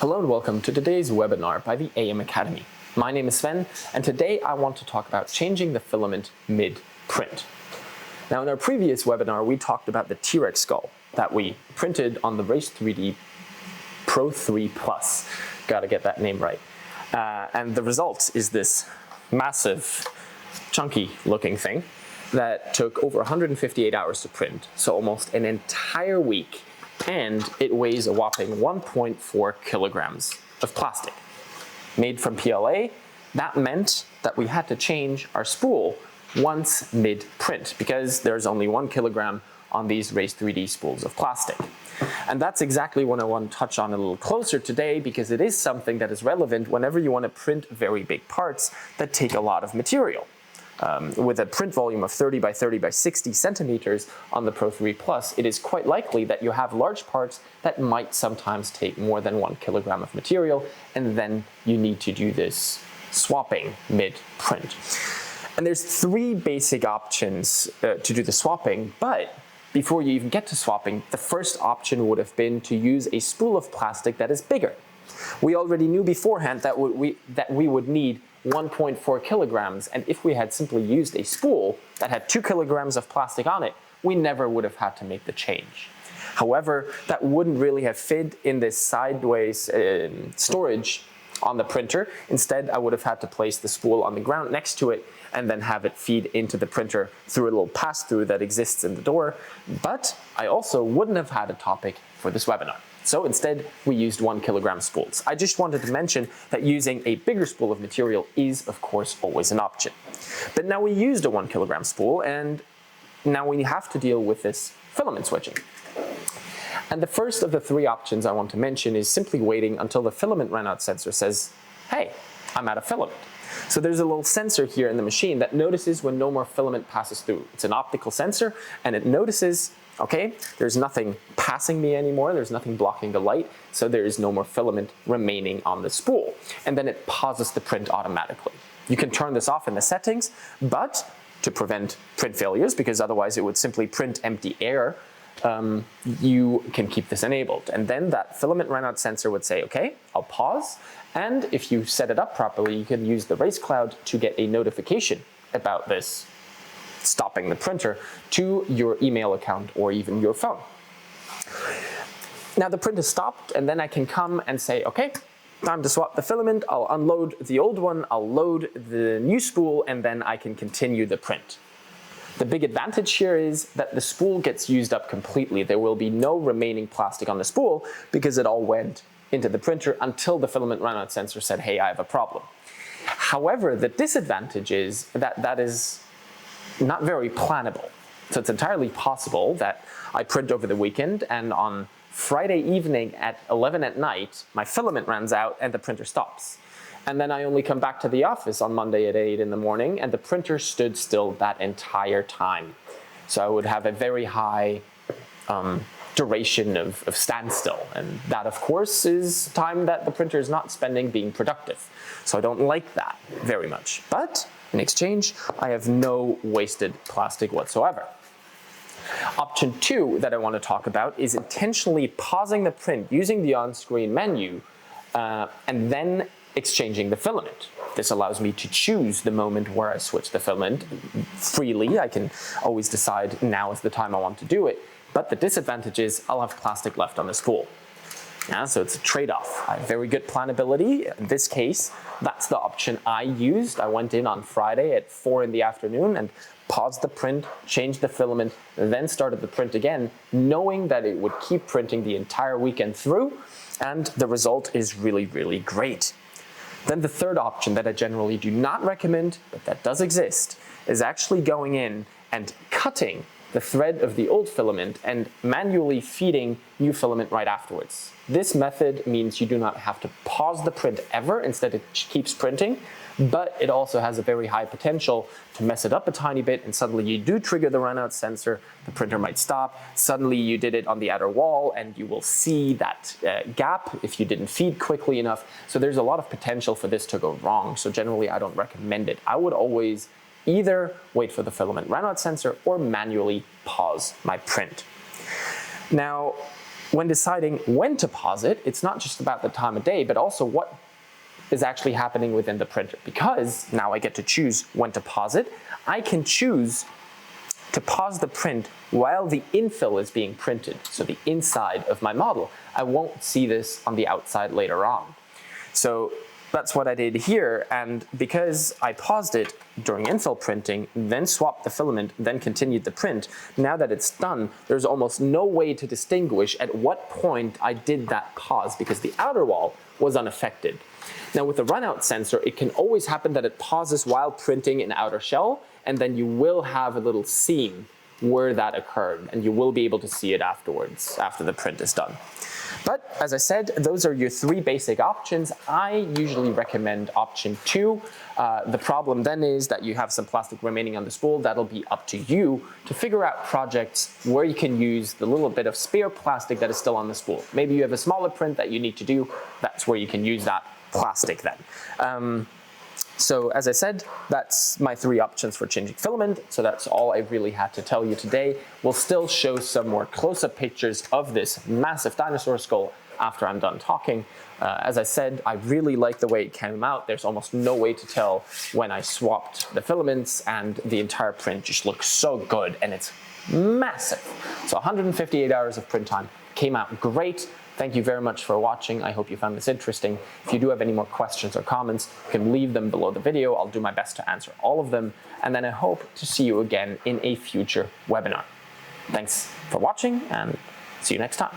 Hello and welcome to today's webinar by the AM Academy. My name is Sven, and today I want to talk about changing the filament mid-print. Now in our previous webinar we talked about the T-Rex skull that we printed on the Raise3D Pro3 Plus. Gotta get that name right. And the result is this massive, chunky looking thing that took over 158 hours to print, so almost an entire week. And it weighs a whopping 1.4 kilograms of plastic. Made from PLA, that meant that we had to change our spool once mid-print because there's only 1 kilogram on these Raise3D spools of plastic. And that's exactly what I want to touch on a little closer today because it is something that is relevant whenever you want to print very big parts that take a lot of material. With a print volume of 30 by 30 by 60 centimeters on the Pro3 Plus, it is quite likely that you have large parts that might sometimes take more than 1 kilogram of material, and then you need to do this swapping mid-print. And there's 3 basic options to do the swapping, but before you even get to swapping, the first option would have been to use a spool of plastic that is bigger. We already knew beforehand that we would need 1.4 kilograms, and if we had simply used a spool that had 2 kilograms of plastic on it, we never would have had to make the change. However, that wouldn't really have fit in this sideways storage on the printer. Instead, I would have had to place the spool on the ground next to it and then have it feed into the printer through a little pass-through that exists in the door. But I also wouldn't have had a topic for this webinar. So instead, we used 1 kilogram spools. I just wanted to mention that using a bigger spool of material is, of course, always an option. But now we used a 1 kilogram spool, and now we have to deal with this filament switching. And the first of the 3 options I want to mention is simply waiting until the filament runout sensor says, hey, I'm out of filament. So there's a little sensor here in the machine that notices when no more filament passes through. It's an optical sensor, and it notices, okay, there's nothing passing me anymore, there's nothing blocking the light, so there is no more filament remaining on the spool. And then it pauses the print automatically. You can turn this off in the settings, but to prevent print failures, because otherwise it would simply print empty air, you can keep this enabled. And then that filament runout sensor would say, okay, I'll pause. And if you set it up properly, you can use the Raise Cloud to get a notification about this stopping the printer to your email account or even your phone. Now the print is stopped, and then I can come and say, okay, time to swap the filament. I'll unload the old one, I'll load the new spool, and then I can continue the print. The big advantage here is that the spool gets used up completely. There will be no remaining plastic on the spool because it all went into the printer until the filament runout sensor said, hey, I have a problem. However, the disadvantage is that that is not very plannable. So it's entirely possible that I print over the weekend and on Friday evening at 11 at night, my filament runs out and the printer stops. And then I only come back to the office on Monday at 8 in the morning and the printer stood still that entire time. So I would have a very high duration of standstill. And that, of course, is time that the printer is not spending being productive. So I don't like that very much. But in exchange, I have no wasted plastic whatsoever. Option 2 that I want to talk about is intentionally pausing the print using the on-screen menu and then exchanging the filament. This allows me to choose the moment where I switch the filament freely. I can always decide now is the time I want to do it. But the disadvantage is I'll have plastic left on the spool. Yeah, so it's a trade-off. I have very good planability. In this case, that's the option I used. I went in on Friday at 4 in the afternoon and paused the print, changed the filament, then started the print again, knowing that it would keep printing the entire weekend through, and the result is really, really great. Then the third option that I generally do not recommend, but that does exist, is actually going in and cutting the thread of the old filament and manually feeding new filament right afterwards. This method means you do not have to pause the print ever, instead it keeps printing, but it also has a very high potential to mess it up a tiny bit, and suddenly you do trigger the runout sensor, the printer might stop, suddenly you did it on the outer wall and you will see that gap if you didn't feed quickly enough. So there's a lot of potential for this to go wrong, so generally I don't recommend it. I would always either wait for the filament runout sensor or manually pause my print. Now, when deciding when to pause it, it's not just about the time of day, but also what is actually happening within the printer. Because now I get to choose when to pause it, I can choose to pause the print while the infill is being printed, so the inside of my model. I won't see this on the outside later on. So that's what I did here, and because I paused it during infill printing, then swapped the filament, then continued the print, now that it's done, there's almost no way to distinguish at what point I did that pause because the outer wall was unaffected. Now with the runout sensor, it can always happen that it pauses while printing an outer shell, and then you will have a little seam where that occurred, and you will be able to see it afterwards, after the print is done. But as I said, those are your 3 basic options. I usually recommend option 2. The problem then is that you have some plastic remaining on the spool. That'll be up to you to figure out projects where you can use the little bit of spare plastic that is still on the spool. Maybe you have a smaller print that you need to do. That's where you can use that plastic then. So as I said, that's my 3 options for changing filament. So that's all I really had to tell you today. We'll still show some more close-up pictures of this massive dinosaur skull after I'm done talking. As I said, I really like the way it came out. There's almost no way to tell when I swapped the filaments, and the entire print just looks so good, and it's massive. So 158 hours of print time, came out great. Thank you very much for watching. I hope you found this interesting. If you do have any more questions or comments, you can leave them below the video. I'll do my best to answer all of them. And then I hope to see you again in a future webinar. Thanks for watching, and see you next time.